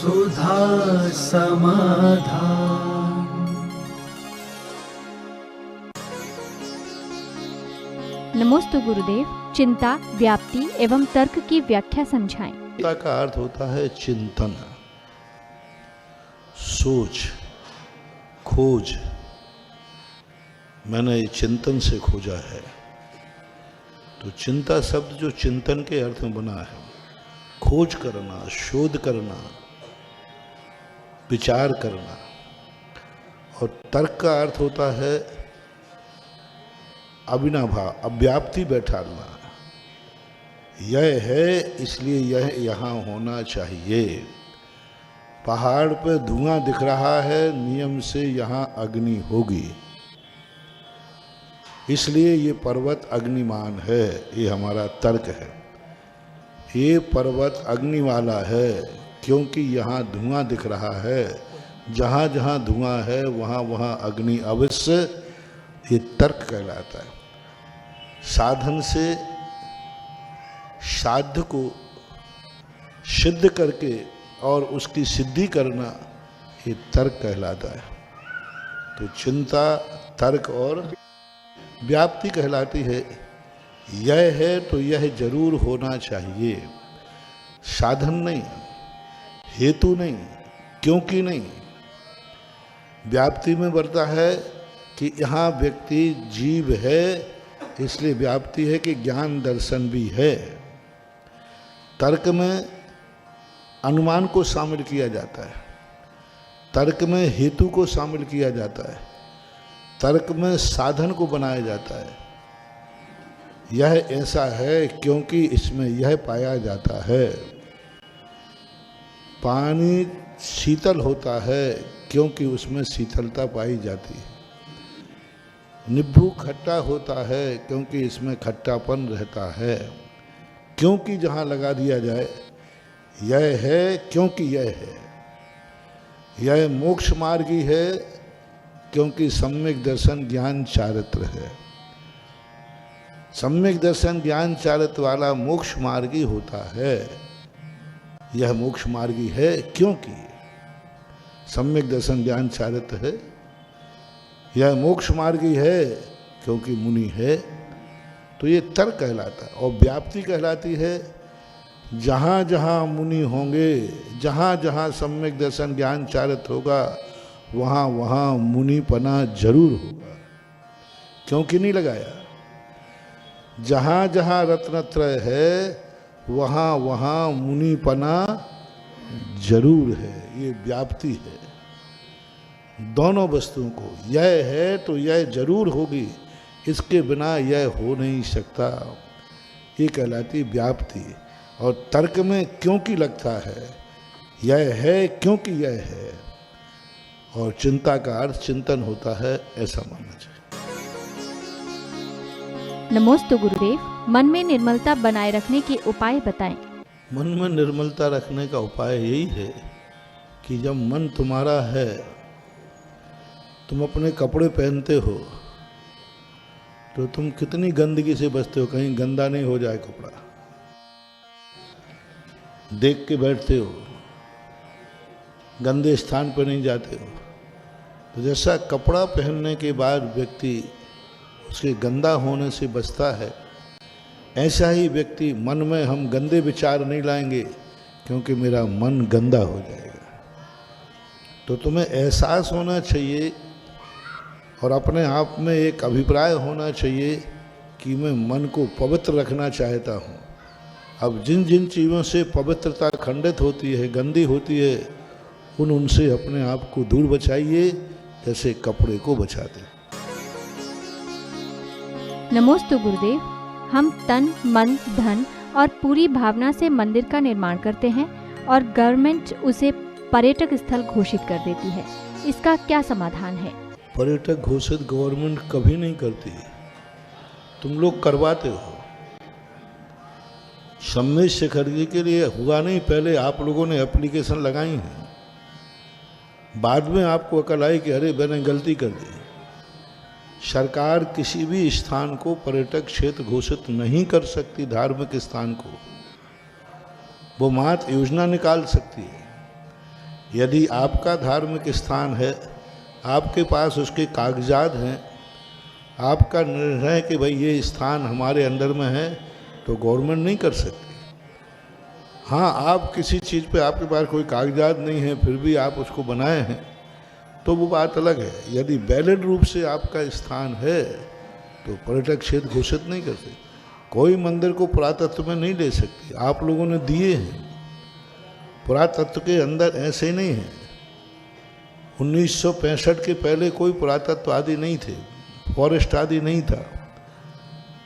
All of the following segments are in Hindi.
सुधा समाधान। नमोस्तु गुरुदेव, चिंता, व्याप्ति एवं तर्क की व्याख्या समझाएं। चिंता का अर्थ होता है चिंतन, सोच, खोज। मैंने चिंतन से खोजा है। तो चिंता शब्द जो चिंतन के अर्थ में बना है, खोज करना, शोध करना, विचार करना। और तर्क का अर्थ होता है अविनाभाव, अव्याप्ति बैठाना। यह है इसलिए यह यहाँ होना चाहिए। पहाड़ पर धुआं दिख रहा है, नियम से यहाँ अग्नि होगी, इसलिए ये पर्वत अग्निमान है। ये हमारा तर्क है। ये पर्वत अग्नि वाला है क्योंकि यहाँ धुआं दिख रहा है। जहाँ जहाँ धुआं है वहाँ वहाँ अग्नि अवश्य। ये तर्क कहलाता है। साधन से साध्य को सिद्ध करके और उसकी सिद्धि करना, ये तर्क कहलाता है। तो चिंता तर्क और व्याप्ति कहलाती है। यह है तो यह जरूर होना चाहिए, साधन नहीं, हेतु नहीं, क्योंकि नहीं। व्याप्ति में बढ़ता है कि यहाँ व्यक्ति जीव है, इसलिए व्याप्ति है कि ज्ञान दर्शन भी है। तर्क में अनुमान को शामिल किया जाता है, तर्क में हेतु को शामिल किया जाता है, तर्क में साधन को बनाया जाता है। यह ऐसा है क्योंकि इसमें यह पाया जाता है। पानी शीतल होता है क्योंकि उसमें शीतलता पाई जाती है। नींबू खट्टा होता है क्योंकि इसमें खट्टापन रहता है। क्योंकि जहाँ लगा दिया जाए, यह है क्योंकि यह है। यह मोक्ष मार्गी है क्योंकि सम्यक दर्शन ज्ञान चारित्र है। सम्यक दर्शन ज्ञान चारित्र वाला मोक्ष मार्गी होता है। यह मोक्ष मार्गी है क्योंकि सम्यक दर्शन ज्ञान चारित्र है। यह मोक्ष मार्गी है क्योंकि मुनि है। तो ये तर्क कहलाता है। और व्याप्ति कहलाती है, जहाँ जहाँ मुनि होंगे, जहाँ जहाँ सम्यक दर्शन ज्ञान चारित्र होगा, वहाँ वहाँ मुनिपना जरूर होगा। क्योंकि नहीं लगाया। जहाँ जहाँ रत्नत्रय है, वहाँ वहाँ मुनिपना जरूर है। ये व्याप्ति है। दोनों वस्तुओं को, यह है तो यह जरूर होगी, इसके बिना यह हो नहीं सकता। ये कहलाती व्याप्ति। और तर्क में क्योंकि लगता है, यह है क्योंकि यह है। और चिंता का अर्थ चिंतन होता है, ऐसा मानना चाहिए। नमोस्तु गुरुदेव, मन में निर्मलता बनाए रखने के उपाय बताएं। मन में निर्मलता रखने का उपाय यही है कि जब मन तुम्हारा है, तुम अपने कपड़े पहनते हो तो तुम कितनी गंदगी से बचते हो, कहीं गंदा नहीं हो जाए कपड़ा। देख के बैठते हो, गंदे स्थान पर नहीं जाते हो। तो जैसा कपड़ा पहनने के बाद व्यक्ति उसके गंदा होने से बचता है, ऐसा ही व्यक्ति मन में हम गंदे विचार नहीं लाएंगे क्योंकि मेरा मन गंदा हो जाएगा। तो तुम्हें एहसास होना चाहिए और अपने आप में एक अभिप्राय होना चाहिए कि मैं मन को पवित्र रखना चाहता हूँ। अब जिन जिन चीज़ों से पवित्रता खंडित होती है, गंदी होती है, उनसे अपने आप को दूर बचाइए, जैसे कपड़े को बचाते। नमोस्तु गुरुदेव, हम तन, मन, धन और पूरी भावना से मंदिर का निर्माण करते हैं और गवर्नमेंट उसे पर्यटक स्थल घोषित कर देती है। इसका क्या समाधान है? पर्यटक घोषित गवर्नमेंट कभी नहीं करती, तुम लोग करवाते हो। सम्मेद शेखर जी के लिए हुआ नहीं, पहले आप लोगों ने एप्लीकेशन लगाई है, बाद में आपको अकल आई कि अरे मैंने गलती कर दी। सरकार किसी भी स्थान को पर्यटक क्षेत्र घोषित नहीं कर सकती। धार्मिक स्थान को वो मात्र योजना निकाल सकती है। यदि आपका धार्मिक स्थान है, आपके पास उसके कागजात हैं, आपका निर्णय है कि भाई ये स्थान हमारे अंडर में है, तो गवर्नमेंट नहीं कर सकती। हाँ, आप किसी चीज़ पे आपके पास कोई कागजात नहीं है फिर भी आप उसको बनाए हैं तो वो बात अलग है। यदि वैलिड रूप से आपका स्थान है तो पर्यटक क्षेत्र घोषित नहीं कर सकती। कोई मंदिर को पुरातत्व में नहीं ले सकती, आप लोगों ने दिए हैं। पुरातत्व के अंदर ऐसे नहीं है। 1965 के पहले कोई पुरातत्व आदि नहीं थे, फॉरेस्ट आदि नहीं था।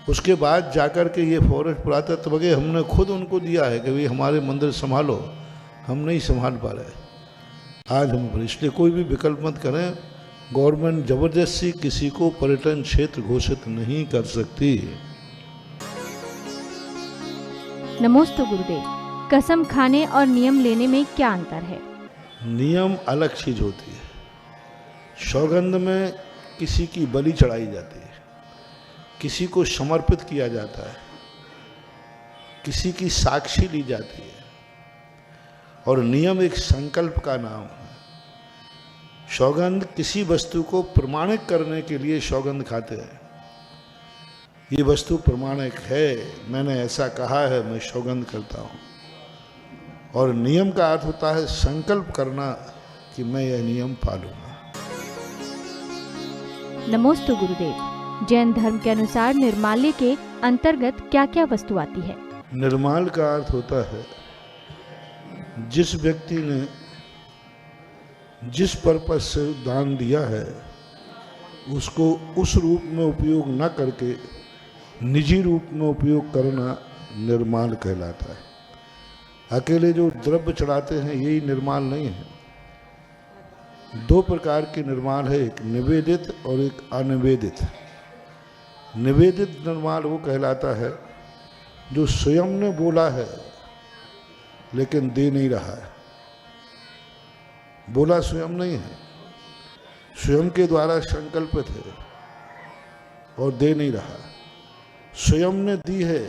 उसके बाद जाकर के ये फॉरेस्ट पुरातत्व वगैरह हमने खुद उनको दिया है कि भाई हमारे मंदिर संभालो, हम नहीं संभाल पा रहे आज हम। इसलिए कोई भी विकल्प मत करें। गवर्नमेंट जबरदस्ती किसी को पर्यटन क्षेत्र घोषित नहीं कर सकती। नमोस्तु गुरुदेव, कसम खाने और नियम लेने में क्या अंतर है? नियम अलग चीज होती है। सौगंध में किसी की बलि चढ़ाई जाती है, किसी को समर्पित किया जाता है, किसी की साक्षी ली जाती है, और नियम एक संकल्प का नाम है। सौगंध किसी वस्तु को प्रमाणित करने के लिए सौगंध खाते हैं। ये वस्तु प्रमाणिक है, मैंने ऐसा कहा है, मैं सौगंध करता हूँ। और नियम का अर्थ होता है संकल्प करना कि मैं यह नियम पालूंगा। नमोस्तु गुरुदेव, जैन धर्म के अनुसार निर्माल्य के अंतर्गत क्या क्या वस्तु आती है? निर्माल का अर्थ होता है जिस व्यक्ति ने जिस पर्पस से दान दिया है उसको उस रूप में उपयोग न करके निजी रूप में उपयोग करना निर्माल कहलाता है। अकेले जो द्रव्य चढ़ाते हैं यही निर्माल नहीं है। दो प्रकार के निर्माल है, एक निवेदित और एक अनिवेदित। निवेदित निर्माल वो कहलाता है जो स्वयं ने बोला है लेकिन दे नहीं रहा है। बोला स्वयं नहीं है, स्वयं के द्वारा संकल्पित है और दे नहीं रहा। स्वयं ने दी है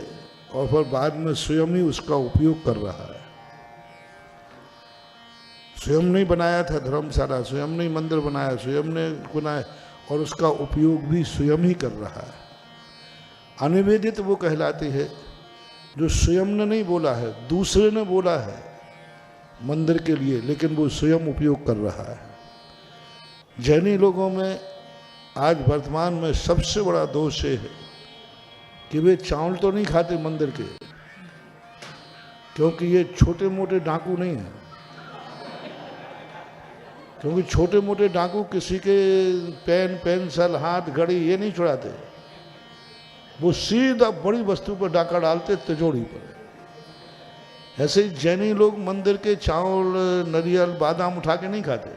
और फिर बाद में स्वयं ही उसका उपयोग कर रहा है। स्वयं नहीं बनाया था धर्मशाला, स्वयं नहीं मंदिर बनाया, स्वयं ने बनाया और उसका उपयोग भी स्वयं ही कर रहा है। अनिवेदित वो कहलाती है जो स्वयं ने नहीं बोला है, दूसरे ने बोला है मंदिर के लिए, लेकिन वो स्वयं उपयोग कर रहा है। जैनी लोगों में आज वर्तमान में सबसे बड़ा दोष ये है कि वे चावल तो नहीं खाते मंदिर के, क्योंकि ये छोटे मोटे डाकू नहीं हैं। क्योंकि छोटे मोटे डाकू किसी के पेन, पेंसिल, हाथ, घड़ी ये नहीं चुराते, वो सीधा बड़ी वस्तु पर डाका डालते तिजोरी पर। ऐसे ही जैनी लोग मंदिर के चावल, नारियल, बादाम उठा के नहीं खाते,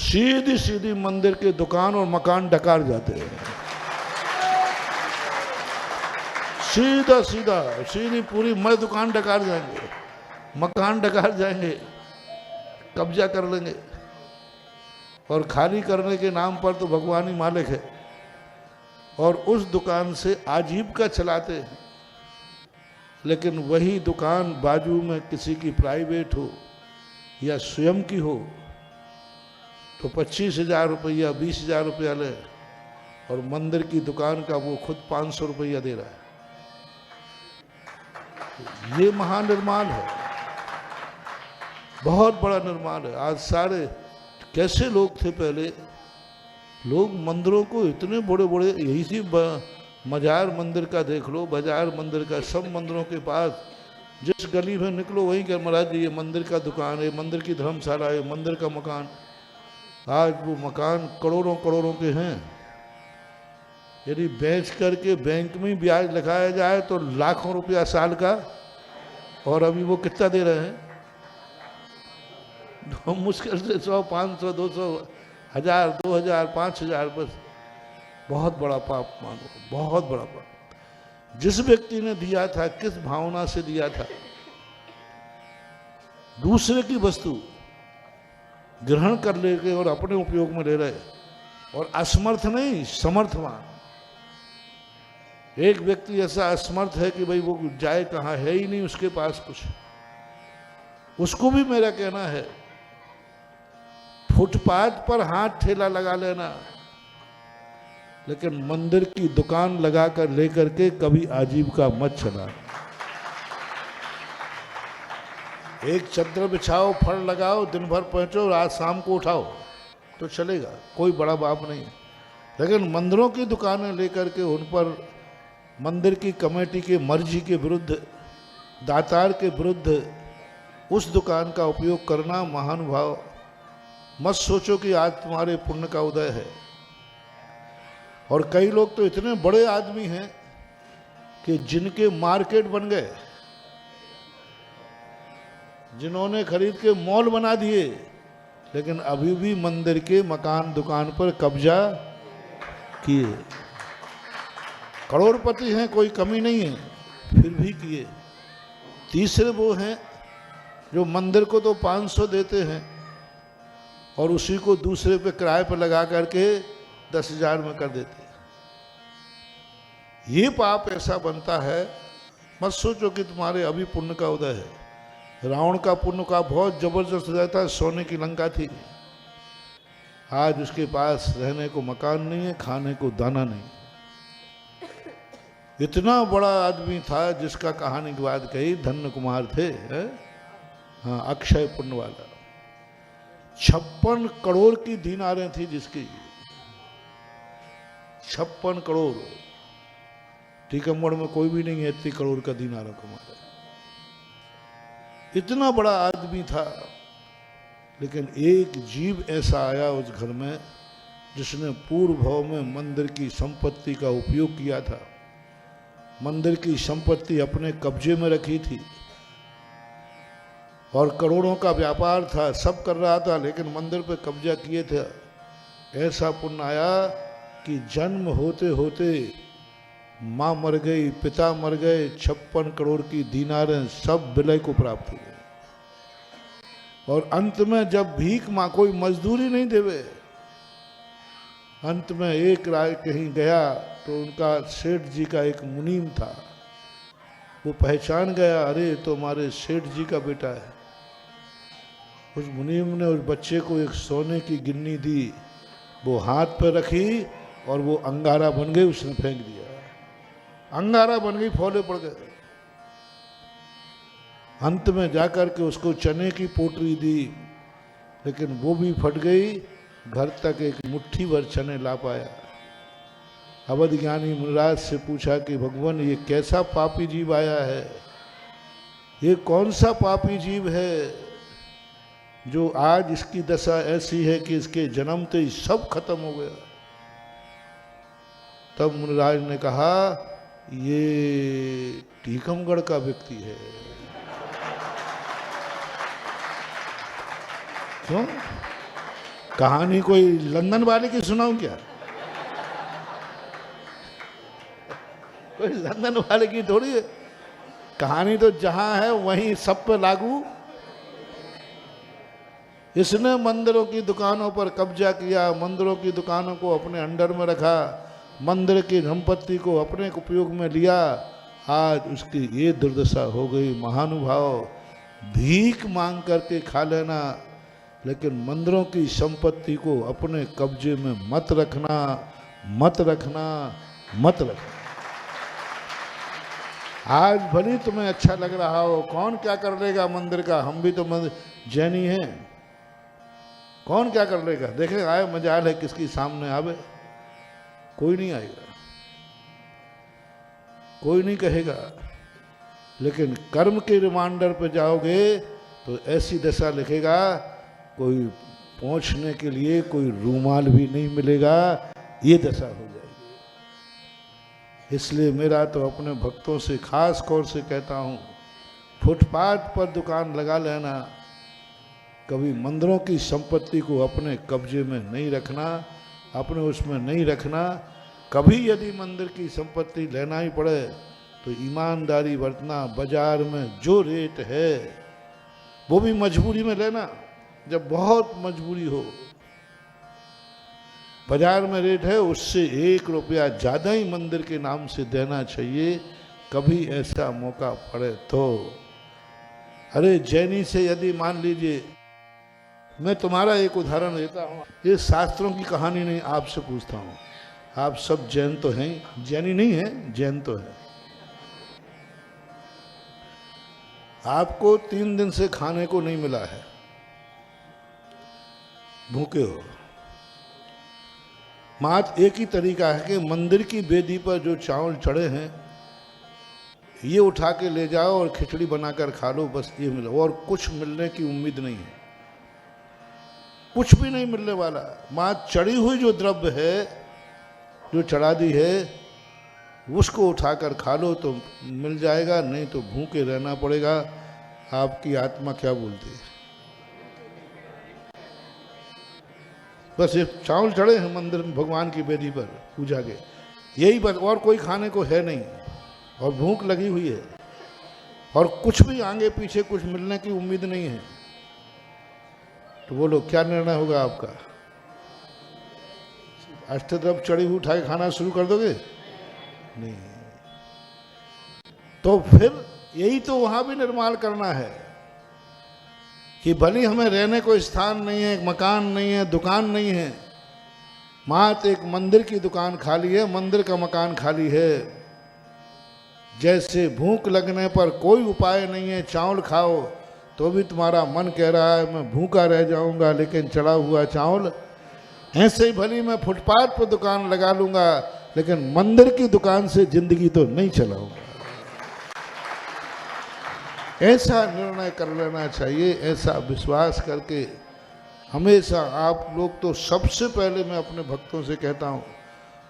सीधी सीधी मंदिर के दुकान और मकान डकार जाते हैं। सीधा सीधा सीधी पूरी मर दुकान डकार जाएंगे, मकान डकार जाएंगे, कब्जा कर लेंगे और खाली करने के नाम पर तो भगवान ही मालिक है। और उस दुकान से आजीविका चलाते हैं। लेकिन वही दुकान बाजू में किसी की प्राइवेट हो या स्वयं की हो तो 25,000 रुपया, 20,000 रुपया ले, और मंदिर की दुकान का वो खुद 500 रुपया दे रहा है। ये महानिर्माल है, बहुत बड़ा निर्माल है। आज सारे कैसे लोग थे पहले, लोग मंदिरों को इतने बड़े बड़े, यही सी मजार मंदिर का देख लो, बाजार मंदिर का, सब मंदिरों के पास जिस गली में निकलो वहीं के महाराज जी ये मंदिर का दुकान है, मंदिर की धर्मशाला है, मंदिर का मकान। आज वो मकान करोड़ों करोड़ों के हैं। यदि बेच करके बैंक में ब्याज लगाया जाए तो लाखों रुपया साल का, और अभी वो कितना दे रहे हैं? तो मुश्किल से 100, 500, 200, 1000, 2000, 5000, बस बहुत बड़ा पाप मानो, बहुत बड़ा पाप। जिस व्यक्ति ने दिया था किस भावना से दिया था, दूसरे की वस्तु ग्रहण कर लेके और अपने उपयोग में ले रहे, और असमर्थ नहीं समर्थवान। एक व्यक्ति ऐसा असमर्थ है कि भाई वो जाए कहाँ, है ही नहीं उसके पास कुछ। उसको भी मेरा कहना है फुटपाथ पर हाथ ठेला लगा लेना, लेकिन मंदिर की दुकान लगाकर लेकर के कभी आजीविका मत चलाना। एक चद्दर बिछाओ, फल लगाओ, दिन भर पहुंचो, रात शाम को उठाओ तो चलेगा, कोई बड़ा बाप नहीं। लेकिन मंदिरों की दुकानें लेकर के उन पर मंदिर की कमेटी की मर्जी के विरुद्ध, दातार के विरुद्ध उस दुकान का उपयोग करना, महानुभाव मत सोचो कि आज तुम्हारे पुण्य का उदय है। और कई लोग तो इतने बड़े आदमी हैं कि जिनके मार्केट बन गए, जिन्होंने खरीद के मॉल बना दिए, लेकिन अभी भी मंदिर के मकान दुकान पर कब्जा किए। करोड़पति हैं, कोई कमी नहीं है, फिर भी किए। तीसरे वो हैं जो मंदिर को तो 500 देते हैं और उसी को दूसरे पे किराए पर लगा करके 10,000 में कर देते हैं। ये पाप ऐसा बनता है, मत सोचो कि तुम्हारे अभी पुण्य का उदय है। रावण का पुण्य का बहुत जबरदस्त उदय था, सोने की लंका थी। आज उसके पास रहने को मकान नहीं है, खाने को दाना नहीं। इतना बड़ा आदमी था जिसका कहानी की बात कही, धन्य कुमार थे, हाँ, अक्षय पुण्य वाला। 56 करोड़ की दीनारें थी जिसकी, 56 करोड़। टीकमगढ़ में कोई भी नहीं है इतनी करोड़ का दीनार कमाता। इतना बड़ा आदमी था, लेकिन एक जीव ऐसा आया उस घर में जिसने पूर्व भाव में मंदिर की संपत्ति का उपयोग किया था, मंदिर की संपत्ति अपने कब्जे में रखी थी और करोड़ों का व्यापार था, सब कर रहा था, लेकिन मंदिर पे कब्जा किए थे। ऐसा पुण्य आया कि जन्म होते होते माँ मर गई, पिता मर गए, 56 करोड़ की दीनारें सब विलय को प्राप्त हो गई। और अंत में जब भीख माँ, कोई मजदूरी नहीं देवे, अंत में एक राय कहीं गया तो उनका सेठ जी का एक मुनीम था, वो पहचान गया, अरे तो हमारे सेठ जी का बेटा है। उस मुनीम ने उस बच्चे को एक सोने की गिन्नी दी, वो हाथ पर रखी और वो अंगारा बन गई, उसने फेंक दिया, अंगारा बन गई, फौले पड़ गए। अंत में जाकर के उसको चने की पोटली दी, लेकिन वो भी फट गई, घर तक एक मुट्ठी भर चने ला पाया। अवध ज्ञानी मुनिराज से पूछा कि भगवान ये कैसा पापी जीव आया है, ये कौन सा पापी जीव है जो आज इसकी दशा ऐसी है कि इसके जन्मते ही सब खत्म हो गया। तब मुनिराज ने कहा ये टीकमगढ़ का व्यक्ति है। क्यों? कहानी कोई लंदन वाले की सुनाऊं क्या? कोई लंदन वाले की थोड़ी है, कहानी तो जहां है वहीं सब पे लागू। इसने मंदिरों की दुकानों पर कब्जा किया, मंदिरों की दुकानों को अपने अंडर में रखा, मंदिर की संपत्ति को अपने उपयोग में लिया। आज उसकी ये दुर्दशा हो गई। महानुभाव, भीख मांग करके खा लेना, लेकिन मंदिरों की संपत्ति को अपने कब्जे में मत रखना, मत रखना, मत रखना। आज भली तुम्हें अच्छा लग रहा हो, कौन क्या कर लेगा मंदिर का, हम भी तो जैनी हैं, कौन क्या कर लेगा। देखे आए मजाल है किसकी सामने आवे, कोई नहीं आएगा, कोई नहीं कहेगा। लेकिन कर्म के रिमांडर पे जाओगे तो ऐसी दशा लिखेगा, कोई पहुंचने के लिए कोई रूमाल भी नहीं मिलेगा, ये दशा हो जाएगी। इसलिए मेरा तो अपने भक्तों से खास तौर से कहता हूँ, फुटपाथ पर दुकान लगा लेना, कभी मंदिरों की संपत्ति को अपने कब्जे में नहीं रखना, अपने उसमें नहीं रखना। कभी यदि मंदिर की संपत्ति लेना ही पड़े तो ईमानदारी बरतना, बाजार में जो रेट है वो भी मजबूरी में लेना, जब बहुत मजबूरी हो। बाजार में रेट है उससे 1 रुपया ज़्यादा ही मंदिर के नाम से देना चाहिए, कभी ऐसा मौका पड़े तो। अरे जैनी से यदि मान लीजिए मैं तुम्हारा एक उदाहरण देता हूँ, ये शास्त्रों की कहानी नहीं, आपसे पूछता हूँ। आप सब जैन तो हैं, जैनी नहीं है, जैन तो है। आपको 3 दिन से खाने को नहीं मिला है, भूखे हो। मात्र एक ही तरीका है कि मंदिर की वेदी पर जो चावल चढ़े हैं ये उठा के ले जाओ और खिचड़ी बनाकर खा लो, बस ये मिला। और कुछ मिलने की उम्मीद नहीं है, कुछ भी नहीं मिलने वाला। मात्र चढ़ी हुई जो द्रव्य है, जो चढ़ा दी है, उसको उठाकर खा लो तो मिल जाएगा, नहीं तो भूखे रहना पड़ेगा। आपकी आत्मा क्या बोलती है? बस ये चावल चढ़े हैं मंदिर में, भगवान की वेदी पर पूजा के, यही बस, और कोई खाने को है नहीं, और भूख लगी हुई है, और कुछ भी आगे पीछे कुछ मिलने की उम्मीद नहीं है। तो बोलो क्या निर्णय होगा आपका? अष्टद्रव्य चढ़ी हुई उठा के खाना शुरू कर दोगे? नहीं। तो फिर यही तो वहां भी निर्माण करना है कि भले हमें रहने को स्थान नहीं है, मकान नहीं है, दुकान नहीं है, मात्र एक मंदिर की दुकान खाली है, मंदिर का मकान खाली है। जैसे भूख लगने पर कोई उपाय नहीं है, चावल खाओ तो भी तुम्हारा मन कह रहा है मैं भूखा रह जाऊंगा लेकिन चढ़ा हुआ चावल, ऐसे ही भली मैं फुटपाथ पर दुकान लगा लूंगा लेकिन मंदिर की दुकान से जिंदगी तो नहीं चलाऊंगा। ऐसा निर्णय कर लेना चाहिए, ऐसा विश्वास करके हमेशा। आप लोग तो सबसे पहले मैं अपने भक्तों से कहता हूँ,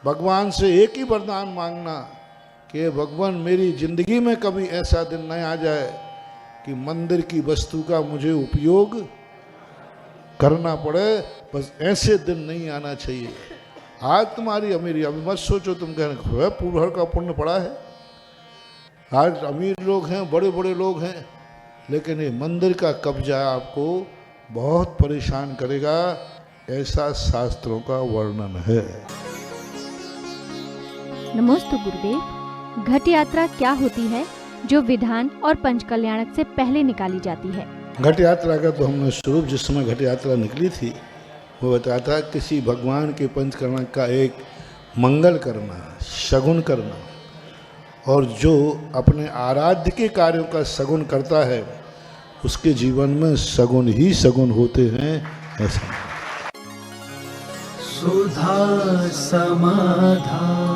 भगवान से एक ही वरदान मांगना कि भगवान मेरी जिंदगी में कभी ऐसा दिन न आ जाए कि मंदिर की वस्तु का मुझे उपयोग करना पड़े। बस ऐसे दिन नहीं आना चाहिए। आज तुम्हारी अमीरी, अभी मत सोचो तुम कहने पूर्व का पुण्य पड़ा है, आज अमीर लोग हैं, बड़े बड़े लोग हैं, लेकिन ये मंदिर का कब्जा आपको बहुत परेशान करेगा, ऐसा शास्त्रों का वर्णन है। नमोस्तु गुरुदेव। घट यात्रा क्या होती है जो विधान और पंचकल्याणक से पहले निकाली जाती है? घट यात्रा का तो हमने स्वरूप जिस समय घट यात्रा निकली थी वो बताया था, किसी भगवान के पंचकल्याणक का एक मंगल करना, शगुन करना, और जो अपने आराध्य के कार्यों का सगुन करता है उसके जीवन में सगुन ही सगुन होते हैं, ऐसा। सुधा समाधान